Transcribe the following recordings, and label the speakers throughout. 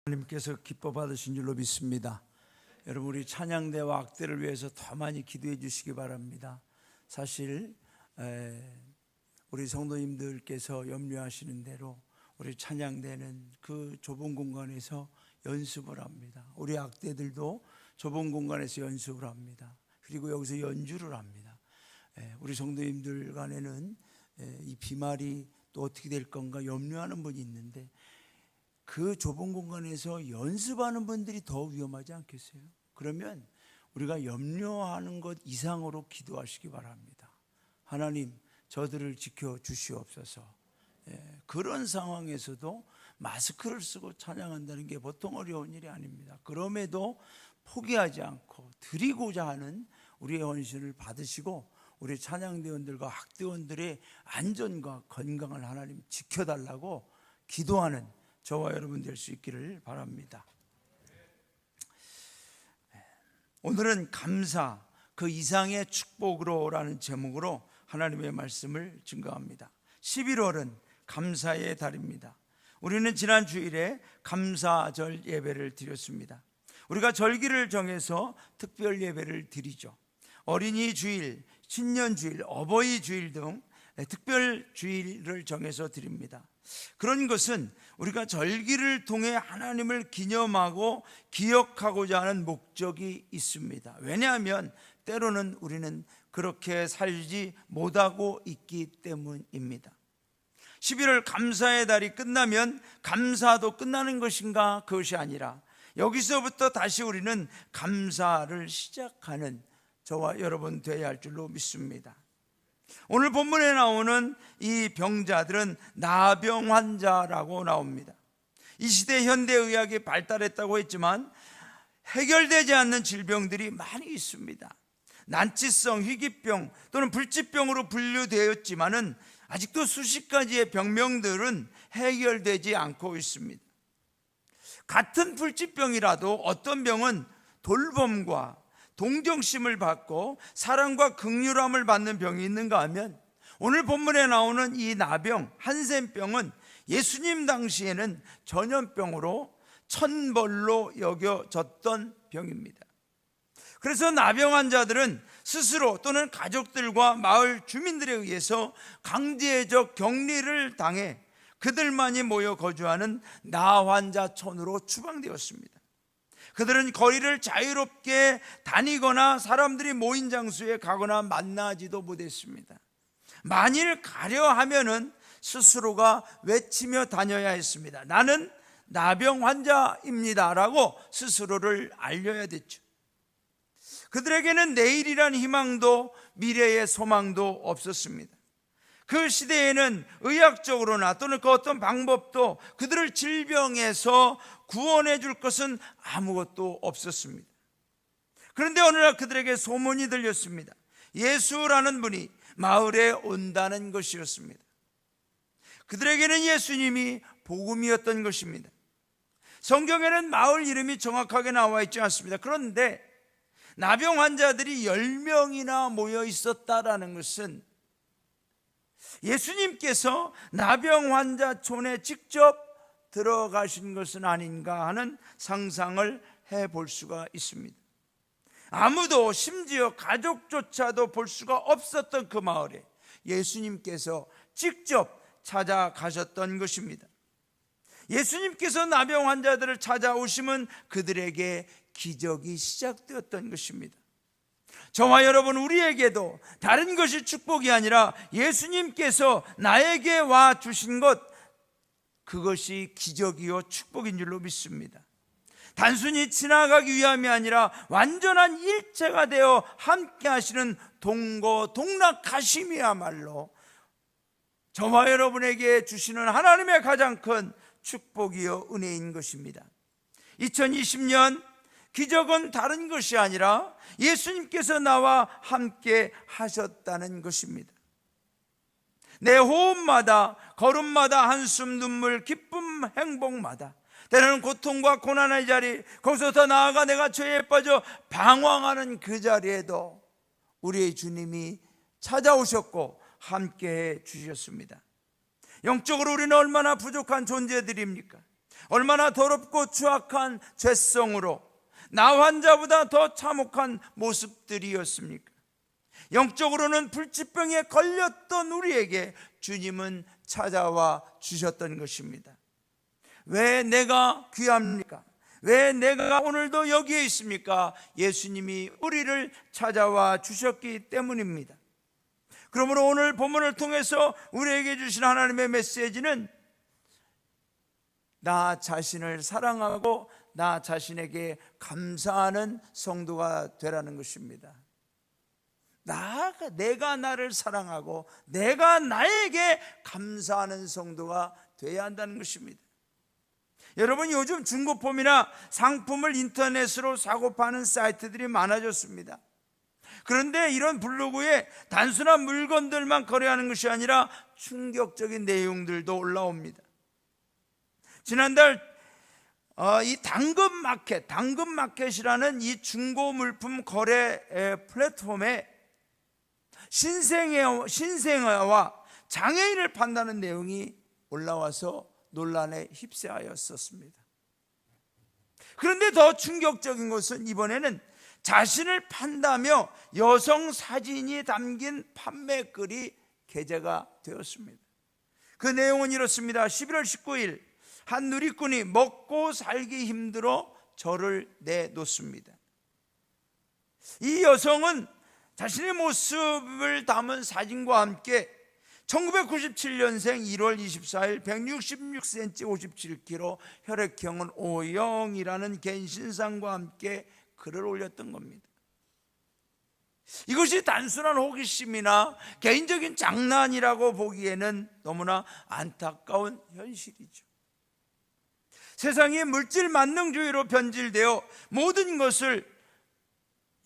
Speaker 1: 하나님께서 기뻐 받으신 줄로 믿습니다. 여러분, 우리 찬양대와 악대를 위해서 더 많이 기도해 주시기 바랍니다. 사실 우리 성도님들께서 염려하시는 대로 우리 찬양대는 그 좁은 공간에서 연습을 합니다. 우리 악대들도 좁은 공간에서 연습을 합니다. 그리고 여기서 연주를 합니다. 우리 성도님들 간에는 이 비말이 또 어떻게 될 건가 염려하는 분이 있는데, 그 좁은 공간에서 연습하는 분들이 더 위험하지 않겠어요? 그러면 우리가 염려하는 것 이상으로 기도하시기 바랍니다. 하나님, 저들을 지켜주시옵소서. 그런 상황에서도 마스크를 쓰고 찬양한다는 게 보통 어려운 일이 아닙니다. 그럼에도 포기하지 않고 드리고자 하는 우리의 헌신을 받으시고, 우리 찬양대원들과 학대원들의 안전과 건강을 하나님 지켜달라고 기도하는 저와 여러분 될 수 있기를 바랍니다. 오늘은 감사, 그 이상의 축복으로라는 제목으로 하나님의 말씀을 증거합니다. 11월은 감사의 달입니다. 우리는 지난 주일에 감사절 예배를 드렸습니다. 우리가 절기를 정해서 특별 예배를 드리죠. 어린이 주일, 신년 주일, 어버이 주일 등 특별 주일을 정해서 드립니다. 그런 것은 우리가 절기를 통해 하나님을 기념하고 기억하고자 하는 목적이 있습니다. 왜냐하면 때로는 우리는 그렇게 살지 못하고 있기 때문입니다. 11월 감사의 달이 끝나면 감사도 끝나는 것인가? 그것이 아니라 여기서부터 다시 우리는 감사를 시작하는 저와 여러분 되어야 할 줄로 믿습니다. 오늘 본문에 나오는 이 병자들은 나병 환자라고 나옵니다. 이 시대 현대의학이 발달했다고 했지만 해결되지 않는 질병들이 많이 있습니다. 난치성 희귀병 또는 불치병으로 분류되었지만은 아직도 수십 가지의 병명들은 해결되지 않고 있습니다. 같은 불치병이라도 어떤 병은 돌봄과 동정심을 받고 사랑과 긍휼함을 받는 병이 있는가 하면, 오늘 본문에 나오는 이 나병, 한센병은 예수님 당시에는 전염병으로 천벌로 여겨졌던 병입니다. 그래서 나병 환자들은 스스로 또는 가족들과 마을 주민들에 의해서 강제적 격리를 당해 그들만이 모여 거주하는 나환자촌으로 추방되었습니다. 그들은 거리를 자유롭게 다니거나 사람들이 모인 장소에 가거나 만나지도 못했습니다. 만일 가려 하면은 스스로가 외치며 다녀야 했습니다. 나는 나병 환자입니다 라고 스스로를 알려야 됐죠. 그들에게는 내일이란 희망도 미래의 소망도 없었습니다. 그 시대에는 의학적으로나 또는 그 어떤 방법도 그들을 질병에서 구원해 줄 것은 아무것도 없었습니다. 그런데 어느 날 그들에게 소문이 들렸습니다. 예수라는 분이 마을에 온다는 것이었습니다. 그들에게는 예수님이 복음이었던 것입니다. 성경에는 마을 이름이 정확하게 나와 있지 않습니다. 그런데 나병 환자들이 10명이나 모여 있었다라는 것은 예수님께서 나병 환자촌에 직접 들어가신 것은 아닌가 하는 상상을 해볼 수가 있습니다. 아무도, 심지어 가족조차도 볼 수가 없었던 그 마을에 예수님께서 직접 찾아가셨던 것입니다. 예수님께서 나병 환자들을 찾아오시면 그들에게 기적이 시작되었던 것입니다. 저와 여러분, 우리에게도 다른 것이 축복이 아니라 예수님께서 나에게 와 주신 것, 그것이 기적이요 축복인 줄로 믿습니다. 단순히 지나가기 위함이 아니라 완전한 일체가 되어 함께 하시는 동거동락하심이야말로 저와 여러분에게 주시는 하나님의 가장 큰 축복이요 은혜인 것입니다. 2020년 기적은 다른 것이 아니라 예수님께서 나와 함께 하셨다는 것입니다. 내 호흡마다, 걸음마다, 한숨, 눈물, 기쁨, 행복마다, 때로는 고통과 고난의 자리, 거기서 더 나아가 내가 죄에 빠져 방황하는 그 자리에도 우리의 주님이 찾아오셨고 함께해 주셨습니다. 영적으로 우리는 얼마나 부족한 존재들입니까? 얼마나 더럽고 추악한 죄성으로 나 환자보다 더 참혹한 모습들이었습니까? 영적으로는 불치병에 걸렸던 우리에게 주님은 찾아와 주셨던 것입니다. 왜 내가 귀합니까? 왜 내가 오늘도 여기에 있습니까? 예수님이 우리를 찾아와 주셨기 때문입니다. 그러므로 오늘 본문을 통해서 우리에게 주신 하나님의 메시지는 나 자신을 사랑하고 나 자신에게 감사하는 성도가 되라는 것입니다. 내가 나를 사랑하고 내가 나에게 감사하는 성도가 되어야 한다는 것입니다. 여러분, 요즘 중고품이나 상품을 인터넷으로 사고 파는 사이트들이 많아졌습니다. 그런데 이런 블로그에 단순한 물건들만 거래하는 것이 아니라 충격적인 내용들도 올라옵니다. 지난달 이 당근마켓이라는 이 중고 물품 거래 플랫폼에 신생아와 장애인을 판다는 내용이 올라와서 논란에 휩싸였었습니다. 그런데 더 충격적인 것은 이번에는 자신을 판다며 여성 사진이 담긴 판매글이 게재가 되었습니다. 그 내용은 이렇습니다. 11월 19일 한 누리꾼이 먹고 살기 힘들어 저를 내놓습니다. 이 여성은 자신의 모습을 담은 사진과 함께 1997년생 1월 24일 166cm 57kg 혈액형은 O형이라는 갠신상과 함께 글을 올렸던 겁니다. 이것이 단순한 호기심이나 개인적인 장난이라고 보기에는 너무나 안타까운 현실이죠. 세상이 물질 만능주의로 변질되어 모든 것을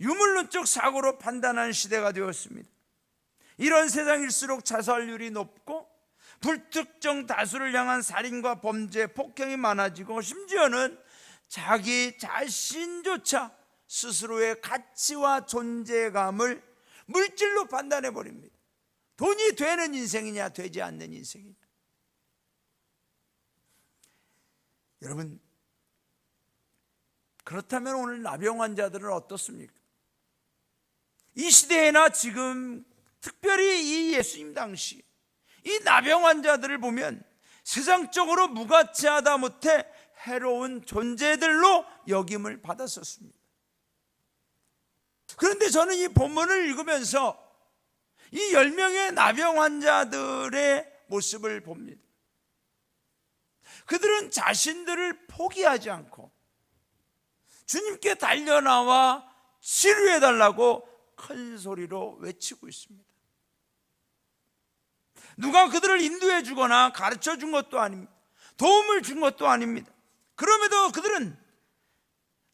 Speaker 1: 유물론적 사고로 판단하는 시대가 되었습니다. 이런 세상일수록 자살률이 높고 불특정 다수를 향한 살인과 범죄, 폭행이 많아지고 심지어는 자기 자신조차 스스로의 가치와 존재감을 물질로 판단해 버립니다. 돈이 되는 인생이냐 되지 않는 인생이냐. 여러분, 그렇다면 오늘 나병 환자들은 어떻습니까? 이 시대에나 지금 특별히 이 예수님 당시 이 나병 환자들을 보면 세상적으로 무가치하다 못해 해로운 존재들로 여김을 받았었습니다. 그런데 저는 이 본문을 읽으면서 이 10명의 나병 환자들의 모습을 봅니다. 그들은 자신들을 포기하지 않고 주님께 달려나와 치료해달라고 큰 소리로 외치고 있습니다. 누가 그들을 인도해 주거나 가르쳐 준 것도 아닙니다. 도움을 준 것도 아닙니다. 그럼에도 그들은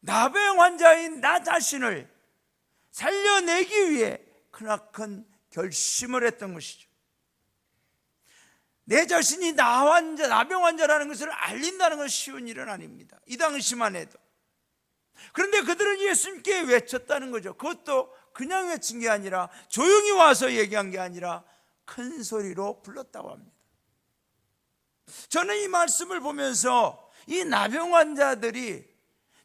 Speaker 1: 나병 환자인 나 자신을 살려내기 위해 크나큰 결심을 했던 것이죠. 내 자신이 나병 환자라는 것을 알린다는 것은 쉬운 일은 아닙니다. 이 당시만 해도. 그런데 그들은 예수님께 외쳤다는 거죠. 그것도 그냥 외친 게 아니라 조용히 와서 얘기한 게 아니라 큰 소리로 불렀다고 합니다. 저는 이 말씀을 보면서 이 나병 환자들이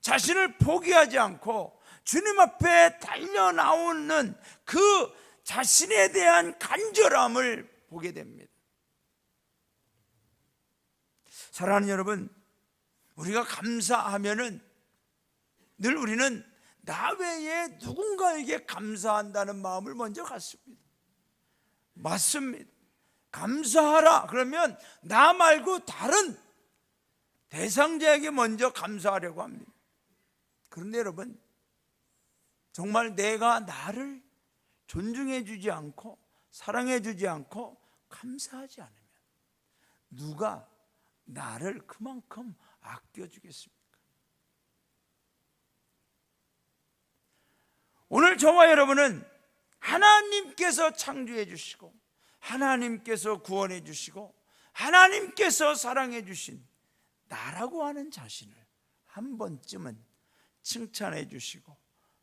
Speaker 1: 자신을 포기하지 않고 주님 앞에 달려나오는 그 자신에 대한 간절함을 보게 됩니다. 사랑하는 여러분, 우리가 감사하면은 늘 우리는 나 외에 누군가에게 감사한다는 마음을 먼저 갖습니다. 맞습니다. 감사하라 그러면 나 말고 다른 대상자에게 먼저 감사하려고 합니다. 그런데 여러분, 정말 내가 나를 존중해 주지 않고 사랑해 주지 않고 감사하지 않으면 누가 나를 그만큼 아껴주겠습니까? 오늘 저와 여러분은 하나님께서 창조해 주시고 하나님께서 구원해 주시고 하나님께서 사랑해 주신 나라고 하는 자신을 한 번쯤은 칭찬해 주시고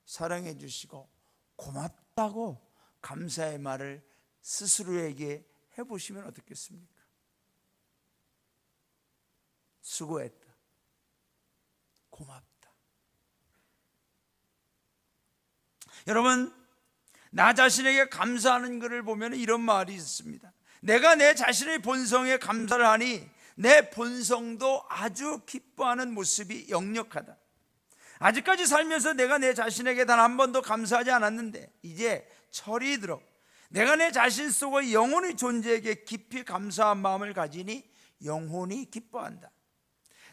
Speaker 1: 사랑해 주시고 고맙다고 감사의 말을 스스로에게 해보시면 어떻겠습니까? 수고했다, 고맙다. 여러분, 나 자신에게 감사하는 것을 보면 이런 말이 있습니다. 내가 내 자신의 본성에 감사를 하니 내 본성도 아주 기뻐하는 모습이 역력하다. 아직까지 살면서 내가 내 자신에게 단 한 번도 감사하지 않았는데 이제 철이 들어 내가 내 자신 속의 영혼의 존재에게 깊이 감사한 마음을 가지니 영혼이 기뻐한다.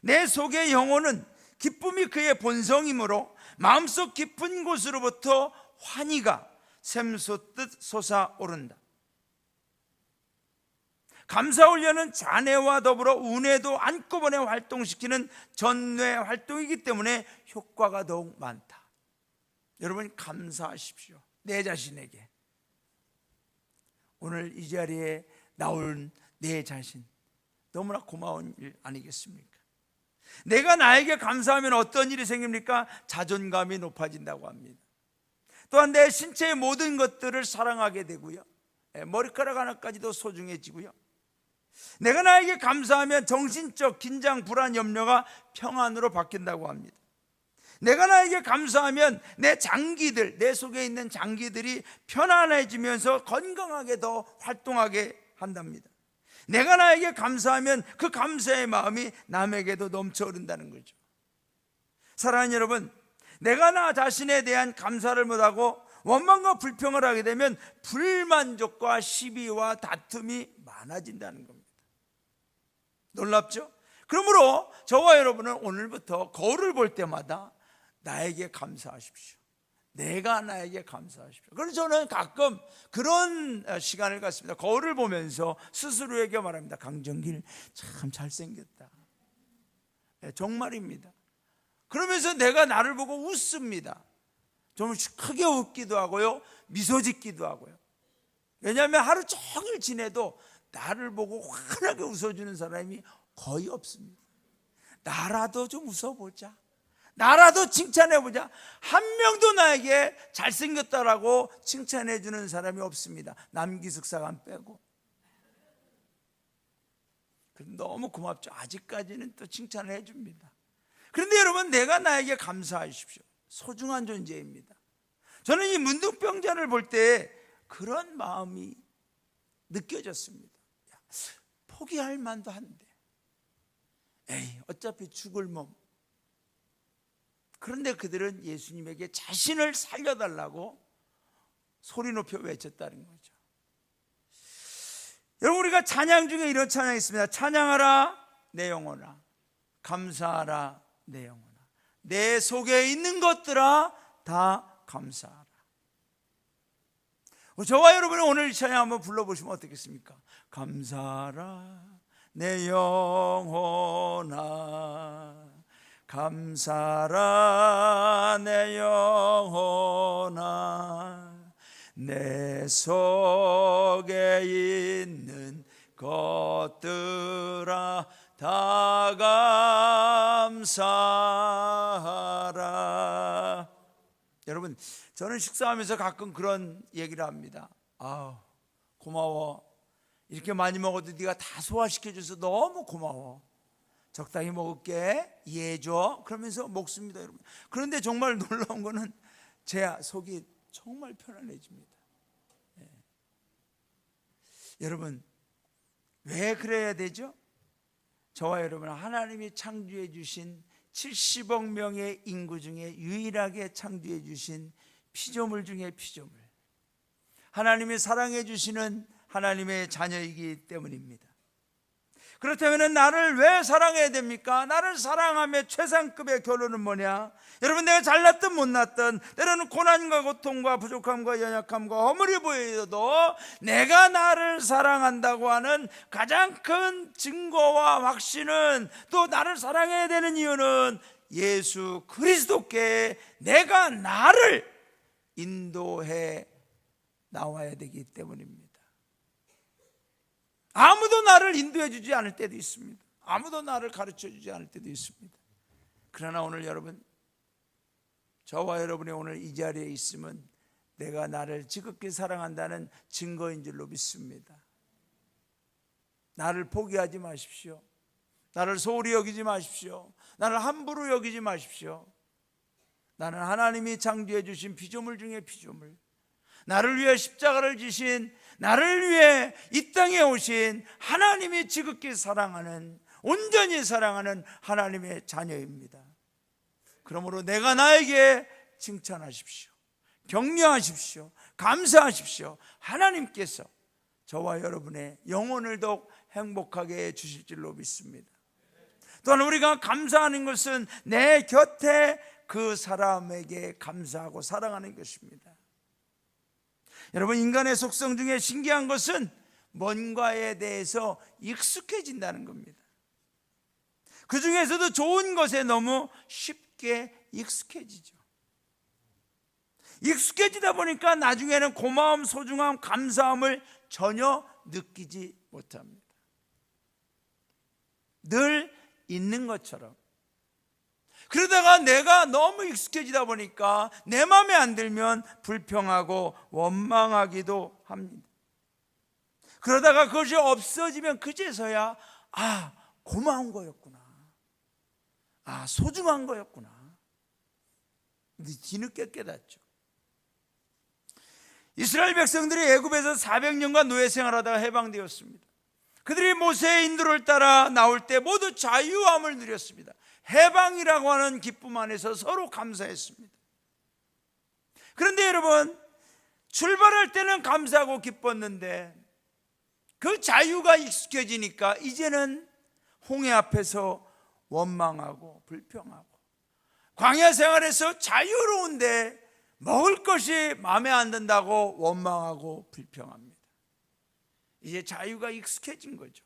Speaker 1: 내 속의 영혼은 기쁨이 그의 본성이므로 마음속 깊은 곳으로부터 환희가 샘솟듯 솟아오른다. 감사 훈련은 잔해와 더불어 운해도 한꺼번에 활동시키는 전뇌 활동이기 때문에 효과가 더욱 많다. 여러분, 감사하십시오. 내 자신에게. 오늘 이 자리에 나온 내 자신, 너무나 고마운 일 아니겠습니까? 내가 나에게 감사하면 어떤 일이 생깁니까? 자존감이 높아진다고 합니다. 또한 내 신체의 모든 것들을 사랑하게 되고요, 머리카락 하나까지도 소중해지고요, 내가 나에게 감사하면 정신적 긴장, 불안, 염려가 평안으로 바뀐다고 합니다. 내가 나에게 감사하면 내 장기들, 내 속에 있는 장기들이 편안해지면서 건강하게 더 활동하게 한답니다. 내가 나에게 감사하면 그 감사의 마음이 남에게도 넘쳐 흐른다는 거죠. 사랑하는 여러분, 내가 나 자신에 대한 감사를 못하고 원망과 불평을 하게 되면 불만족과 시비와 다툼이 많아진다는 겁니다. 놀랍죠? 그러므로 저와 여러분은 오늘부터 거울을 볼 때마다 나에게 감사하십시오. 내가 나에게 감사하십시오. 그래서 저는 가끔 그런 시간을 갖습니다. 거울을 보면서 스스로에게 말합니다. 강정길 참 잘생겼다. 정말입니다. 그러면서 내가 나를 보고 웃습니다. 좀 크게 웃기도 하고요, 미소 짓기도 하고요. 왜냐하면 하루 종일 지내도 나를 보고 환하게 웃어주는 사람이 거의 없습니다. 나라도 좀 웃어보자, 나라도 칭찬해보자. 한 명도 나에게 잘생겼다라고 칭찬해주는 사람이 없습니다. 남기숙사관 빼고. 너무 고맙죠. 아직까지는 또 칭찬을 해줍니다. 그런데 여러분, 내가 나에게 감사하십시오. 소중한 존재입니다. 저는 이 문둥병자를 볼 때 그런 마음이 느껴졌습니다. 포기할 만도 한데, 에이, 어차피 죽을 몸. 그런데 그들은 예수님에게 자신을 살려달라고 소리 높여 외쳤다는 거죠. 여러분, 우리가 찬양 중에 이런 찬양이 있습니다. 찬양하라 내 영혼아, 감사하라 내 영혼아, 내 속에 있는 것들아 다 감사하라. 저와 여러분은 오늘 이 찬양 한번 불러보시면 어떻겠습니까? 감사하라 내 영혼아, 감사하라 내 영혼아, 내 속에 있는 것들아 다 감사하라. 여러분, 저는 식사하면서 가끔 그런 얘기를 합니다. 고마워. 이렇게 많이 먹어도 네가 다 소화시켜줘서 너무 고마워. 적당히 먹을게, 이해해줘. 그러면서 먹습니다, 여러분. 그런데 정말 놀라운 거는 제 속이 정말 편안해집니다. 여러분, 왜 그래야 되죠? 저와 여러분, 하나님이 창조해 주신 70억 명의 인구 중에 유일하게 창조해 주신 피조물 중에 피조물, 하나님이 사랑해 주시는 하나님의 자녀이기 때문입니다. 그렇다면 나를 왜 사랑해야 됩니까? 나를 사랑하며 최상급의 결론은 뭐냐? 여러분, 내가 잘났든 못났든, 때로는 고난과 고통과 부족함과 연약함과 허물이 보여도 내가 나를 사랑한다고 하는 가장 큰 증거와 확신은, 또 나를 사랑해야 되는 이유는 예수 그리스도께 내가 나를 인도해 나와야 되기 때문입니다. 아무도 나를 인도해 주지 않을 때도 있습니다. 아무도 나를 가르쳐 주지 않을 때도 있습니다. 그러나 오늘 여러분, 저와 여러분이 오늘 이 자리에 있으면 내가 나를 지극히 사랑한다는 증거인 줄로 믿습니다. 나를 포기하지 마십시오. 나를 소홀히 여기지 마십시오. 나를 함부로 여기지 마십시오. 나는 하나님이 창조해 주신 피조물 중에 피조물, 나를 위해 십자가를 지신, 나를 위해 이 땅에 오신 하나님이 지극히 사랑하는, 온전히 사랑하는 하나님의 자녀입니다. 그러므로 내가 나에게 칭찬하십시오. 격려하십시오. 감사하십시오. 하나님께서 저와 여러분의 영혼을 더욱 행복하게 해 주실 줄로 믿습니다. 또한 우리가 감사하는 것은 내 곁에 그 사람에게 감사하고 사랑하는 것입니다. 여러분, 인간의 속성 중에 신기한 것은 뭔가에 대해서 익숙해진다는 겁니다. 그 중에서도 좋은 것에 너무 쉽게 익숙해지죠. 익숙해지다 보니까 나중에는 고마움, 소중함, 감사함을 전혀 느끼지 못합니다. 늘 있는 것처럼. 그러다가 내가 너무 익숙해지다 보니까 내 마음에 안 들면 불평하고 원망하기도 합니다. 그러다가 그것이 없어지면 그제서야 고마운 거였구나, 소중한 거였구나, 뒤늦게 깨닫죠. 이스라엘 백성들이 애굽에서 400년간 노예 생활하다가 해방되었습니다. 그들이 모세의 인도를 따라 나올 때 모두 자유함을 누렸습니다. 해방이라고 하는 기쁨 안에서 서로 감사했습니다. 그런데 여러분, 출발할 때는 감사하고 기뻤는데 그 자유가 익숙해지니까 이제는 홍해 앞에서 원망하고 불평하고, 광야 생활에서 자유로운데 먹을 것이 마음에 안 든다고 원망하고 불평합니다. 이제 자유가 익숙해진 거죠.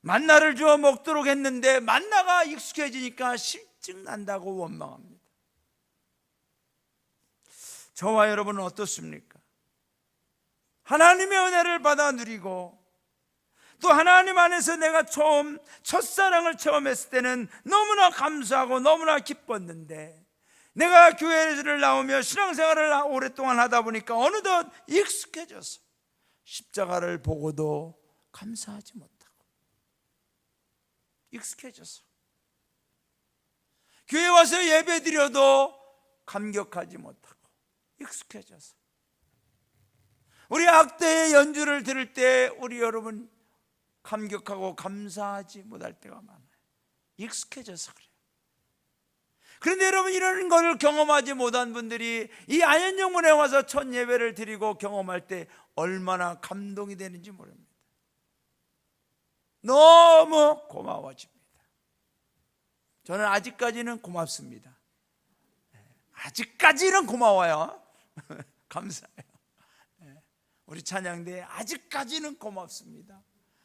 Speaker 1: 만나를 주어 먹도록 했는데 만나가 익숙해지니까 실증 난다고 원망합니다. 저와 여러분은 어떻습니까? 하나님의 은혜를 받아 누리고 또 하나님 안에서 내가 첫사랑을 처음 했을 때는 너무나 감사하고 너무나 기뻤는데, 내가 교회를 나오며 신앙생활을 오랫동안 하다 보니까 어느덧 익숙해져서 십자가를 보고도 감사하지 못하고, 익숙해져서 교회 와서 예배 드려도 감격하지 못하고, 익숙해져서 우리 악대의 연주를 들을 때 우리 여러분 감격하고 감사하지 못할 때가 많아요. 익숙해져서 그래요. 그런데 여러분, 이런 것을 경험하지 못한 분들이 이 아현영문에 와서 첫 예배를 드리고 경험할 때 얼마나 감동이 되는지 모릅니다. 너무 고마워집니다. 저는 아직까지는 고맙습니다. 아직까지는 고마워요. 감사해요. 우리 찬양대에 아직까지는 고맙습니다.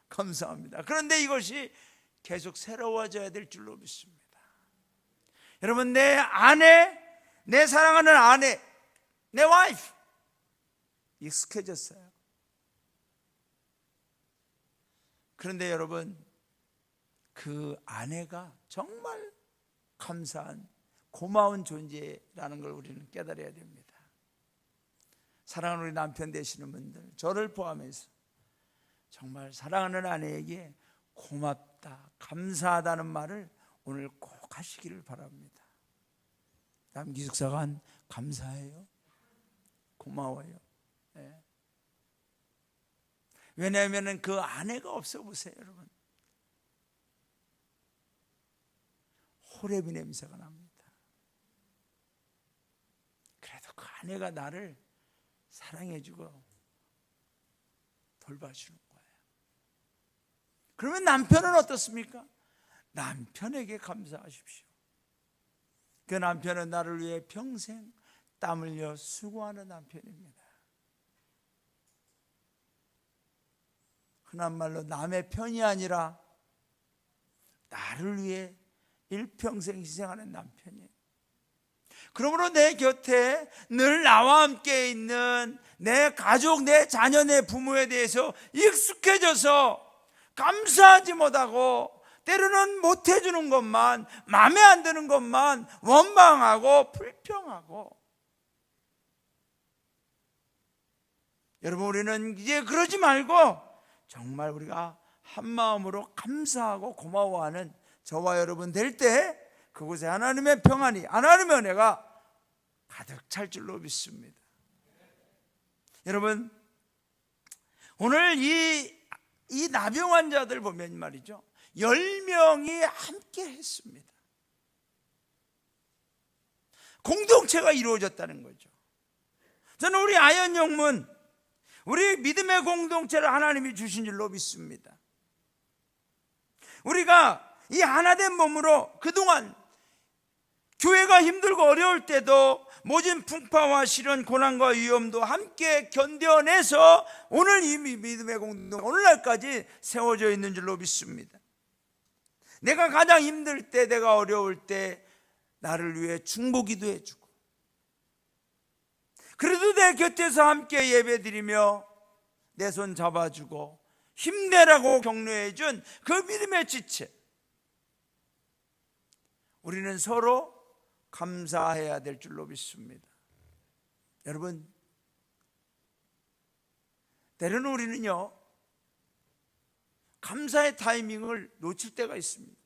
Speaker 1: 감사합니다. 그런데 이것이 계속 새로워져야 될 줄로 믿습니다. 여러분, 내 아내, 내 사랑하는 아내, 내 와이프 익숙해졌어요. 그런데 여러분, 그 아내가 정말 감사한, 고마운 존재라는 걸 우리는 깨달아야 됩니다. 사랑하는 우리 남편 되시는 분들, 저를 포함해서 정말 사랑하는 아내에게 고맙다, 감사하다는 말을 오늘 꼭 하시기를 바랍니다. 다음 기숙사가 한 감사해요, 고마워요. 네. 왜냐하면 그 아내가 없어 보세요, 여러분. 호레비 냄새가 납니다. 그래도 그 아내가 나를 사랑해주고 돌봐주는 거예요. 그러면 남편은 어떻습니까? 남편에게 감사하십시오. 그 남편은 나를 위해 평생 땀 흘려 수고하는 남편입니다. 흔한 말로 남의 편이 아니라 나를 위해 일평생 희생하는 남편이에요. 그러므로 내 곁에 늘 나와 함께 있는 내 가족, 내 자녀, 내 부모에 대해서 익숙해져서 감사하지 못하고, 때로는 못해주는 것만, 마음에 안 드는 것만 원망하고 불평하고, 여러분, 우리는 이제 그러지 말고 정말 우리가 한 마음으로 감사하고 고마워하는 저와 여러분 될 때 그곳에 하나님의 평안이, 하나님의 은혜가 가득 찰 줄로 믿습니다. 여러분, 오늘 이 나병 환자들 보면 말이죠, 10명이 함께 했습니다. 공동체가 이루어졌다는 거죠. 저는 우리 아현영문, 우리 믿음의 공동체를 하나님이 주신 줄로 믿습니다. 우리가 이 하나된 몸으로 그동안 교회가 힘들고 어려울 때도 모진 풍파와 시련, 고난과 위험도 함께 견뎌내서 오늘 이 믿음의 공동체, 오늘날까지 세워져 있는 줄로 믿습니다. 내가 가장 힘들 때, 내가 어려울 때 나를 위해 중보기도 해주고, 그래도 내 곁에서 함께 예배드리며 내 손 잡아주고 힘내라고 격려해준 그 믿음의 지체, 우리는 서로 감사해야 될 줄로 믿습니다. 여러분, 때로는 우리는요, 감사의 타이밍을 놓칠 때가 있습니다.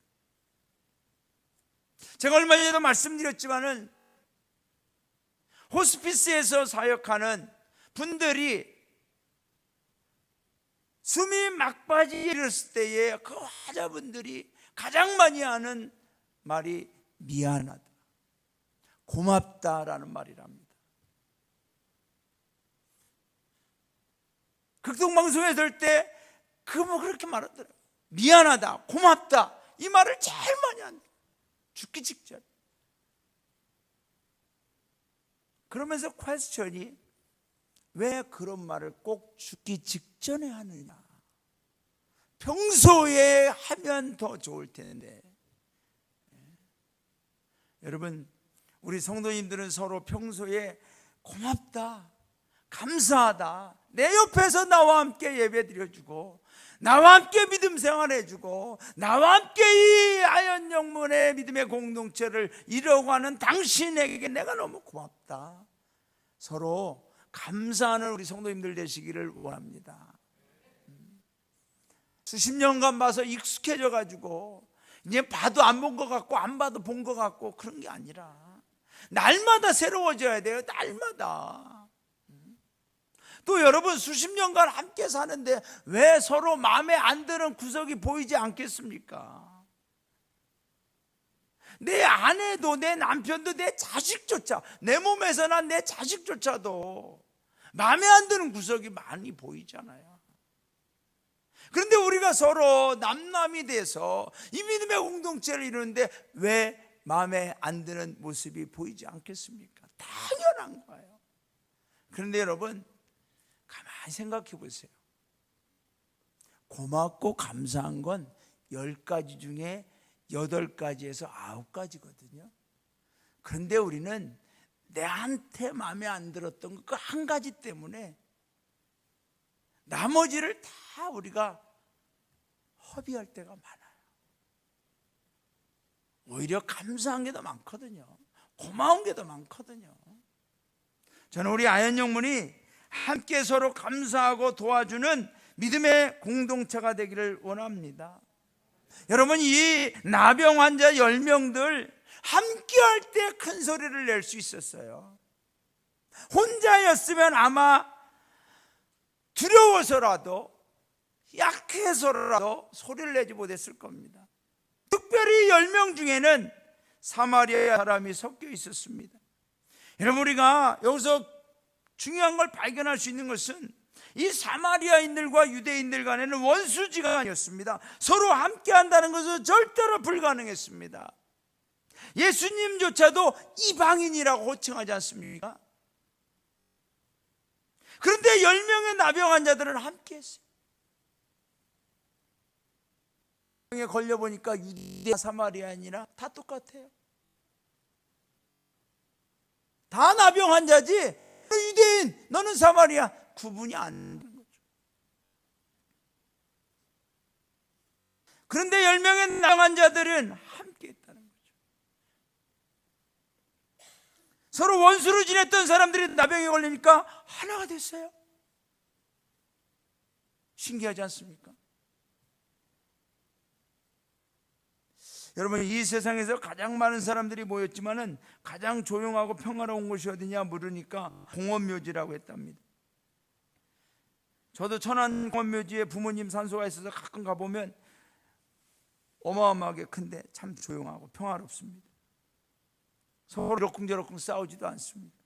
Speaker 1: 제가 얼마 전에도 말씀드렸지만은 호스피스에서 사역하는 분들이 숨이 막바지에 이르렀을 때에 그 환자분들이 가장 많이 하는 말이 미안하다, 고맙다라는 말이랍니다. 극동방송에 들 때 그거 그렇게 말하더라고요. 미안하다, 고맙다, 이 말을 제일 많이 한다. 죽기 직전. 그러면서 퀘스천이, 왜 그런 말을 꼭 죽기 직전에 하느냐? 평소에 하면 더 좋을 텐데. 여러분, 우리 성도님들은 서로 평소에 고맙다, 감사하다, 내 옆에서 나와 함께 예배 드려주고, 나와 함께 믿음 생활해주고, 나와 함께 이 아현영문의 믿음의 공동체를 이루어가는 당신에게 내가 너무 고맙다, 서로 감사하는 우리 성도님들 되시기를 원합니다. 수십 년간 봐서 익숙해져 가지고 이제 봐도 안 본 것 같고 안 봐도 본 것 같고 그런 게 아니라 날마다 새로워져야 돼요. 날마다. 또 여러분, 수십 년간 함께 사는데 왜 서로 마음에 안 드는 구석이 보이지 않겠습니까? 내 아내도, 내 남편도, 내 자식조차, 내 몸에서 난 내 자식조차도 마음에 안 드는 구석이 많이 보이잖아요. 그런데 우리가 서로 남남이 돼서 이 믿음의 공동체를 이루는데 왜 마음에 안 드는 모습이 보이지 않겠습니까? 당연한 거예요. 그런데 여러분, 가만히 생각해 보세요. 고맙고 감사한 건 10가지 중에 8가지에서 9가지거든요. 그런데 우리는 내한테 마음에 안 들었던 그 한 가지 때문에 나머지를 다 우리가 허비할 때가 많아요. 오히려 감사한 게 더 많거든요. 고마운 게 더 많거든요. 저는 우리 아현영문이 함께 서로 감사하고 도와주는 믿음의 공동체가 되기를 원합니다. 여러분, 이 나병 환자 10명들 함께 할 때 큰 소리를 낼 수 있었어요. 혼자였으면 아마 두려워서라도, 약해서라도 소리를 내지 못했을 겁니다. 특별히 10명 중에는 사마리아 사람이 섞여 있었습니다. 여러분, 우리가 여기서 중요한 걸 발견할 수 있는 것은 이 사마리아인들과 유대인들 간에는 원수지간이었습니다. 서로 함께 한다는 것은 절대로 불가능했습니다. 예수님조차도 이방인이라고 호칭하지 않습니까? 그런데 10명의 나병 환자들은 함께 했어요. 병에 걸려보니까 유대, 사마리아인이나 다 똑같아요. 다 나병 환자지, 유대인, 너는 사마리아, 구분이 안 되는 거죠. 그런데 10명의 나병 환자들은 함께 했다는 거죠. 서로 원수로 지냈던 사람들이 나병에 걸리니까 하나가 됐어요. 신기하지 않습니까? 여러분, 이 세상에서 가장 많은 사람들이 모였지만은 가장 조용하고 평화로운 곳이 어디냐 물으니까 공원묘지라고 했답니다. 저도 천안 공원묘지에 부모님 산소가 있어서 가끔 가보면 어마어마하게 큰데 참 조용하고 평화롭습니다. 서로 이러쿵저러쿵 싸우지도 않습니다.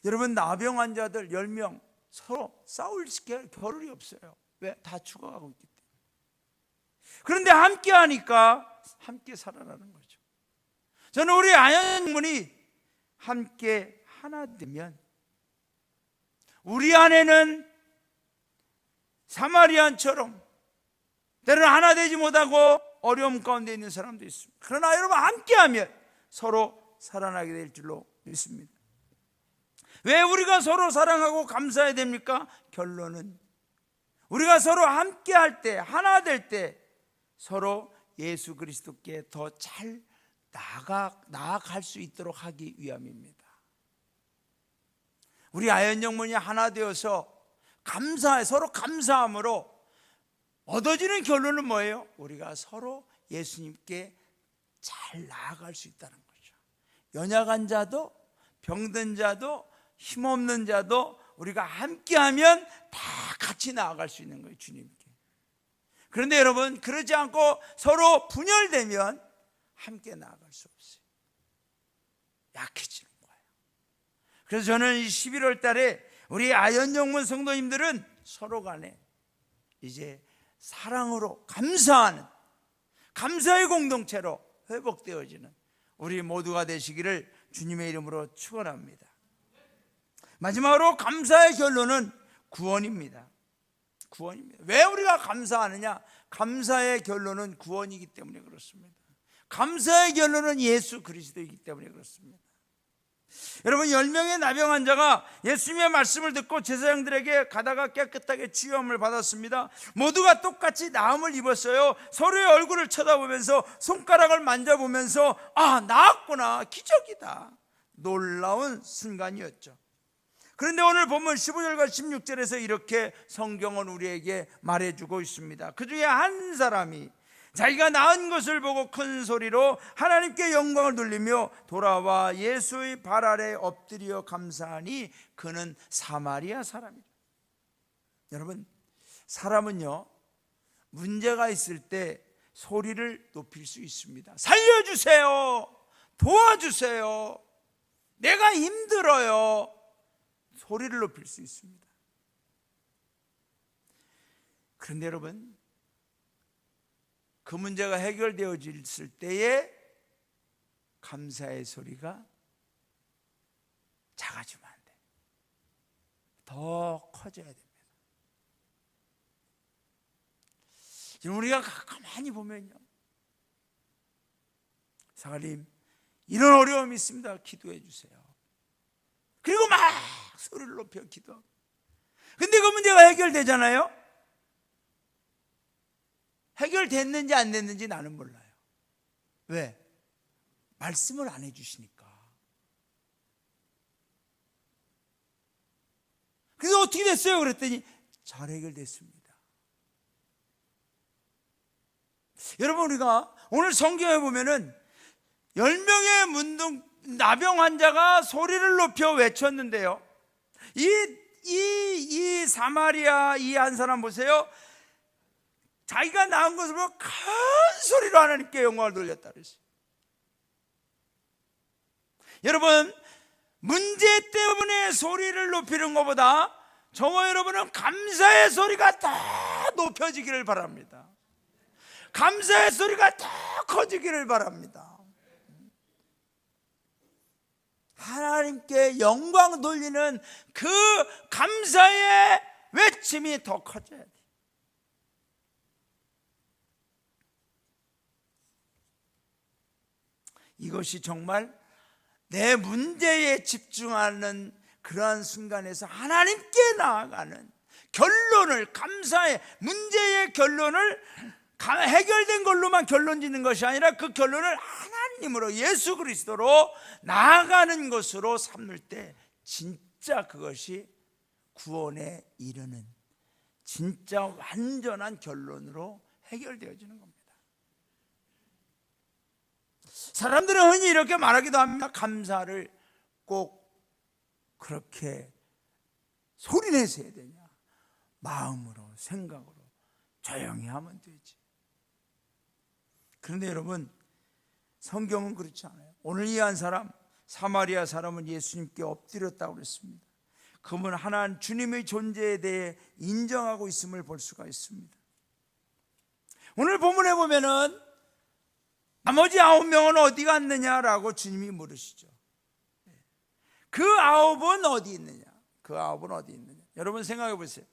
Speaker 1: 여러분, 나병 환자들 10명 서로 싸울 겨를이 없어요. 왜? 다 죽어가고 있기 때문에. 그런데 함께 하니까 함께 살아나는 거죠. 저는 우리 아연문이 함께 하나 되면 우리 안에는 사마리안처럼 때로는 하나 되지 못하고 어려움 가운데 있는 사람도 있습니다. 그러나 여러분, 함께하면 서로 살아나게 될 줄로 믿습니다. 왜 우리가 서로 사랑하고 감사해야 됩니까? 결론은 우리가 서로 함께할 때, 하나 될 때 서로 예수 그리스도께 더 잘 나아갈 수 있도록 하기 위함입니다. 우리 아연영문이 하나 되어서 서로 감사함으로 얻어지는 결론은 뭐예요? 우리가 서로 예수님께 잘 나아갈 수 있다는 거죠. 연약한 자도 병든 자도 힘없는 자도 우리가 함께하면 다 같이 나아갈 수 있는 거예요, 주님께. 그런데 여러분, 그러지 않고 서로 분열되면 함께 나아갈 수 없어요. 약해지는 거예요. 그래서 저는 이 11월 달에 우리 아연영문 성도님들은 서로 간에 이제 사랑으로 감사하는, 감사의 공동체로 회복되어지는 우리 모두가 되시기를 주님의 이름으로 축원합니다. 마지막으로 감사의 결론은 구원입니다. 구원입니다. 왜 우리가 감사하느냐? 감사의 결론은 구원이기 때문에 그렇습니다. 감사의 결론은 예수 그리스도이기 때문에 그렇습니다. 여러분, 10명의 나병 환자가 예수님의 말씀을 듣고 제사장들에게 가다가 깨끗하게 치유함을 받았습니다. 모두가 똑같이 나음을 입었어요. 서로의 얼굴을 쳐다보면서 손가락을 만져보면서 나았구나, 기적이다, 놀라운 순간이었죠. 그런데 오늘 본문 15절과 16절에서 이렇게 성경은 우리에게 말해주고 있습니다. 그 중에 한 사람이 자기가 나은 것을 보고 큰 소리로 하나님께 영광을 돌리며 돌아와 예수의 발 아래 엎드려 감사하니 그는 사마리아 사람이다. 여러분, 사람은요, 문제가 있을 때 소리를 높일 수 있습니다. 살려주세요, 도와주세요, 내가 힘들어요, 소리를 높일 수 있습니다. 그런데 여러분, 그 문제가 해결되어질 때에 감사의 소리가 작아지면 안 돼. 더 커져야 됩니다. 지금 우리가 가만히 보면요, 사장님 이런 어려움이 있습니다, 기도해 주세요. 그리고 막 소리를 높여 기도하고. 근데 그 문제가 해결되잖아요. 해결됐는지 안 됐는지 나는 몰라요. 왜? 말씀을 안 해주시니까. 그래서 어떻게 됐어요? 그랬더니 잘 해결됐습니다. 여러분, 우리가 오늘 성경에 보면은 10명의 나병 환자가 소리를 높여 외쳤는데요, 이 사마리아 이 한 사람 보세요. 자기가 낳은 것을 보고 큰 소리로 하나님께 영광을 돌렸다 그랬어요. 여러분, 문제 때문에 소리를 높이는 것보다 저와 여러분은 감사의 소리가 더 높여지기를 바랍니다. 감사의 소리가 더 커지기를 바랍니다. 하나님께 영광 돌리는 그 감사의 외침이 더 커져야 돼요. 이것이 정말 내 문제에 집중하는 그러한 순간에서 하나님께 나아가는 결론을, 감사의 문제의 결론을 해결된 걸로만 결론 짓는 것이 아니라 그 결론을 하나님으로, 예수 그리스도로 나아가는 것으로 삼을 때 진짜 그것이 구원에 이르는 진짜 완전한 결론으로 해결되어지는 겁니다. 사람들은 흔히 이렇게 말하기도 합니다. 감사를 꼭 그렇게 소리내서 해야 되냐? 마음으로, 생각으로 조용히 하면 되지. 그런데 여러분, 성경은 그렇지 않아요. 오늘 이 한 사람, 사마리아 사람은 예수님께 엎드렸다고 그랬습니다. 그분은 하나님 주님의 존재에 대해 인정하고 있음을 볼 수가 있습니다. 오늘 본문에 보면은 나머지 9명은 어디 갔느냐라고 주님이 물으시죠. 그 9은 어디 있느냐? 그 9은 어디 있느냐? 여러분 생각해 보세요.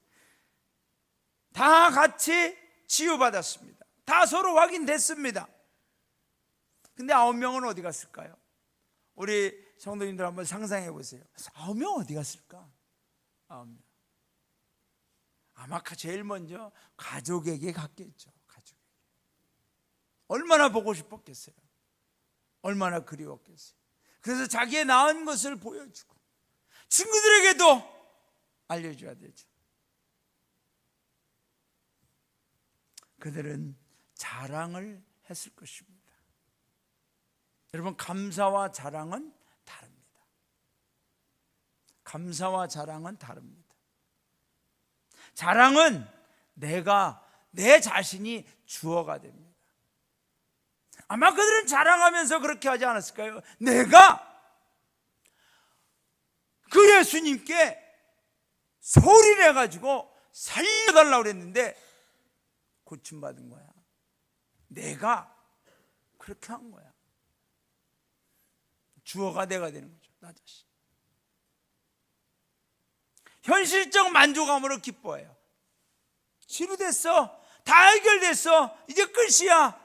Speaker 1: 다 같이 치유받았습니다. 다 서로 확인됐습니다. 근데 9명은 어디 갔을까요? 우리 성도님들 한번 상상해 보세요. 9명 어디 갔을까? 9명. 아마 제일 먼저 가족에게 갔겠죠. 가족에게. 얼마나 보고 싶었겠어요. 얼마나 그리웠겠어요. 그래서 자기의 낳은 것을 보여주고 친구들에게도 알려줘야 되죠. 그들은 자랑을 했을 것입니다. 여러분, 감사와 자랑은 다릅니다. 감사와 자랑은 다릅니다. 자랑은 내 자신이 주어가 됩니다. 아마 그들은 자랑하면서 그렇게 하지 않았을까요? 내가 그 예수님께 소리를 해가지고 살려달라고 그랬는데 고침받은 거야. 내가 그렇게 한 거야. 주어가 내가 되는 거죠. 나 자신. 현실적 만족감으로 기뻐해요. 치료됐어. 다 해결됐어. 이제 끝이야.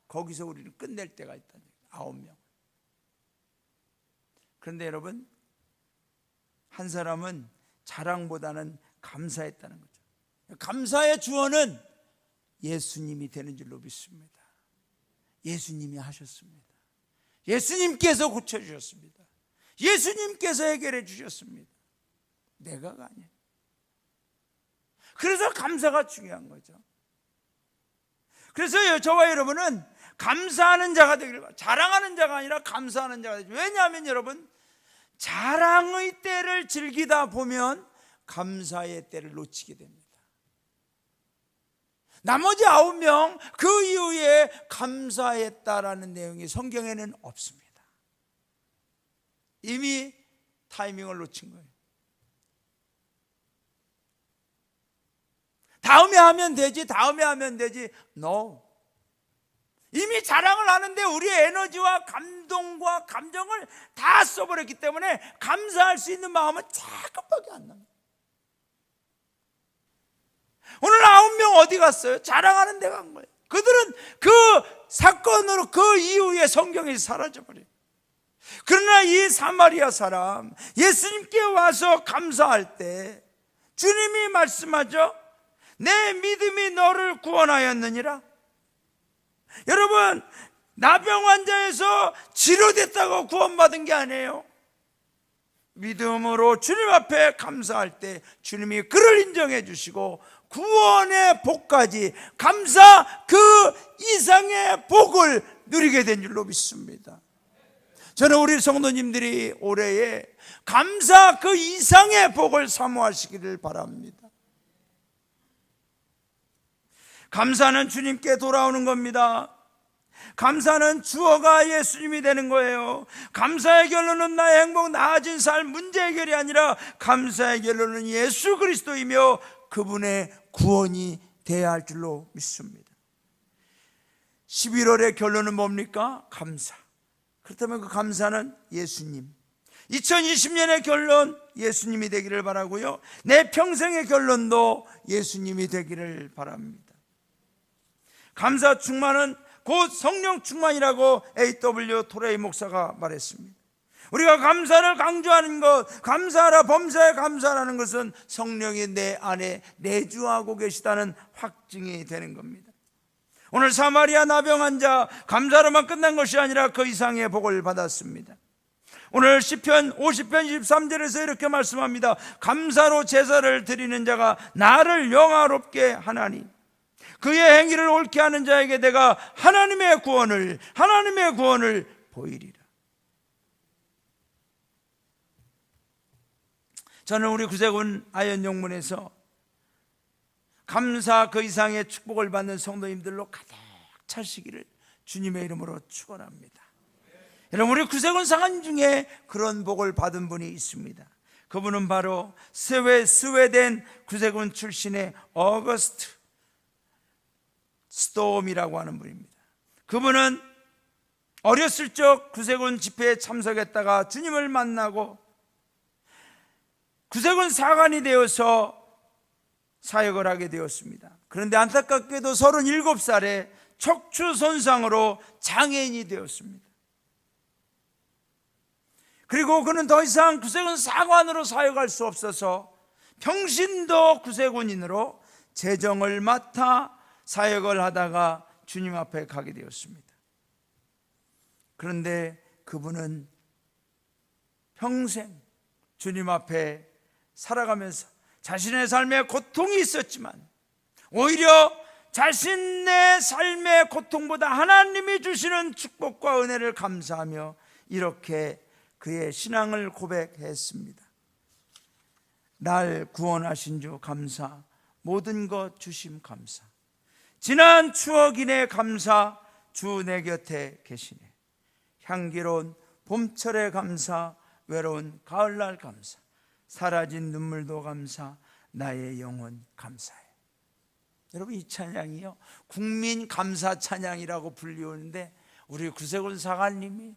Speaker 1: 거기서 우리는 끝낼 때가 있다는 거예요. 9명. 그런데 여러분, 한 사람은 자랑보다는 감사했다는 거죠. 감사의 주어는 예수님이 되는 줄로 믿습니다. 예수님이 하셨습니다. 예수님께서 고쳐주셨습니다. 예수님께서 해결해 주셨습니다. 내가가 아니에요. 그래서 감사가 중요한 거죠. 그래서 저와 여러분은 감사하는 자가 되기를 바랍니다. 자랑하는 자가 아니라 감사하는 자가 되죠. 왜냐하면 여러분, 자랑의 때를 즐기다 보면 감사의 때를 놓치게 됩니다. 나머지 9명 그 이후에 감사했다라는 내용이 성경에는 없습니다. 이미 타이밍을 놓친 거예요. 다음에 하면 되지, 다음에 하면 되지. No. 이미 자랑을 하는데 우리의 에너지와 감동과 감정을 다 써버렸기 때문에 감사할 수 있는 마음은 조금밖에 안 납니다. 오늘 9명 어디 갔어요? 자랑하는 데 간 거예요. 그들은 그 사건으로 그 이후에 성경에서 사라져버려요. 그러나 이 사마리아 사람, 예수님께 와서 감사할 때 주님이 말씀하죠. 내 믿음이 너를 구원하였느니라. 여러분, 나병 환자에서 치료됐다고 구원받은 게 아니에요. 믿음으로 주님 앞에 감사할 때 주님이 그를 인정해 주시고 구원의 복까지, 감사 그 이상의 복을 누리게 된 줄로 믿습니다. 저는 우리 성도님들이 올해에 감사 그 이상의 복을 사모하시기를 바랍니다. 감사는 주님께 돌아오는 겁니다. 감사는 주어가 예수님이 되는 거예요. 감사의 결론은 나의 행복, 나아진 삶, 문제 해결이 아니라 감사의 결론은 예수 그리스도이며 그분의 구원이 되어야 할 줄로 믿습니다. 11월의 결론은 뭡니까? 감사. 그렇다면 그 감사는 예수님. 2020년의 결론 예수님이 되기를 바라고요. 내 평생의 결론도 예수님이 되기를 바랍니다. 감사 충만은 곧 성령 충만이라고 A.W. 토레이 목사가 말했습니다. 우리가 감사를 강조하는 것, 감사하라, 범사에 감사라는 것은 성령이 내 안에 내주하고 계시다는 확증이 되는 겁니다. 오늘 사마리아 나병 환자, 감사로만 끝난 것이 아니라 그 이상의 복을 받았습니다. 오늘 시편 50편 23절에서 이렇게 말씀합니다. 감사로 제사를 드리는 자가 나를 영화롭게 하나니 그의 행위를 옳게 하는 자에게 내가 하나님의 구원을 보이리라. 저는 우리 구세군 아현용문에서 감사 그 이상의 축복을 받는 성도님들로 가득 차시기를 주님의 이름으로 축원합니다. 여러분, 우리 구세군 상한 중에 그런 복을 받은 분이 있습니다. 그분은 바로 스웨덴 구세군 출신의 어거스트 스톰이라고 하는 분입니다. 그분은 어렸을 적 구세군 집회에 참석했다가 주님을 만나고 구세군 사관이 되어서 사역을 하게 되었습니다. 그런데 안타깝게도 37살에 척추 손상으로 장애인이 되었습니다. 그리고 그는 더 이상 구세군 사관으로 사역할 수 없어서 평신도 구세군인으로 재정을 맡아 사역을 하다가 주님 앞에 가게 되었습니다. 그런데 그분은 평생 주님 앞에 살아가면서 자신의 삶에 고통이 있었지만 오히려 자신의 삶의 고통보다 하나님이 주시는 축복과 은혜를 감사하며 이렇게 그의 신앙을 고백했습니다. 날 구원하신 주 감사, 모든 것 주심 감사, 지난 추억이네 감사, 주 내 곁에 계시네. 향기로운 봄철에 감사, 외로운 가을날 감사, 사라진 눈물도 감사, 나의 영혼 감사해. 여러분, 이 찬양이요 국민 감사 찬양이라고 불리우는데 우리 구세군 사관님이,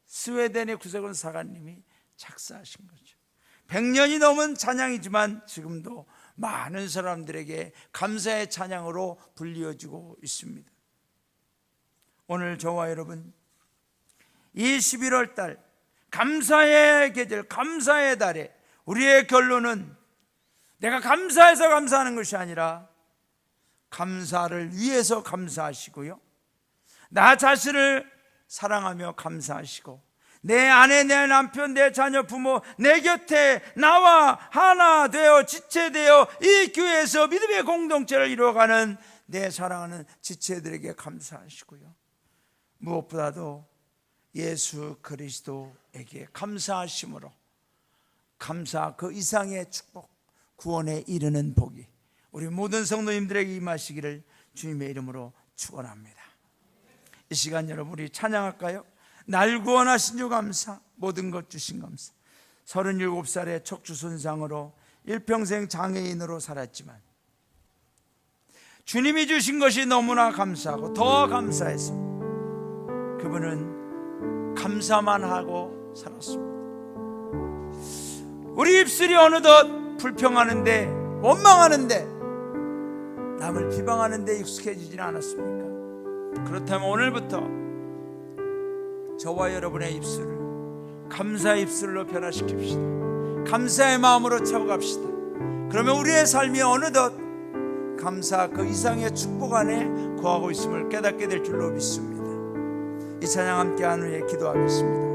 Speaker 1: 스웨덴의 구세군 사관님이 작사하신 거죠. 100년이 넘은 찬양이지만 지금도 많은 사람들에게 감사의 찬양으로 불리어지고 있습니다. 오늘 저와 여러분, 이 11월 달 감사의 계절, 감사의 달에 우리의 결론은 내가 감사해서 감사하는 것이 아니라 감사를 위해서 감사하시고요, 나 자신을 사랑하며 감사하시고 내 아내, 내 남편, 내 자녀, 부모, 내 곁에 나와 하나 되어 지체되어 이 교회에서 믿음의 공동체를 이루어가는 내 사랑하는 지체들에게 감사하시고요, 무엇보다도 예수 그리스도에게 감사하심으로 감사 그 이상의 축복, 구원에 이르는 복이 우리 모든 성도님들에게 임하시기를 주님의 이름으로 축원합니다. 이 시간 여러분, 우리 찬양할까요? 날 구원하신 주 감사, 모든 것 주신 감사. 37살의 척추 손상으로 일평생 장애인으로 살았지만 주님이 주신 것이 너무나 감사하고 더 감사해서 그분은 감사만 하고 살았습니다. 우리 입술이 어느덧 불평하는데, 원망하는데, 남을 비방하는데 익숙해지지는 않았습니까? 그렇다면 오늘부터 저와 여러분의 입술을 감사의 입술로 변화시킵시다. 감사의 마음으로 채워갑시다. 그러면 우리의 삶이 어느덧 감사 그 이상의 축복 안에 거하고 있음을 깨닫게 될 줄로 믿습니다. 이 찬양 함께 한 후에 기도하겠습니다.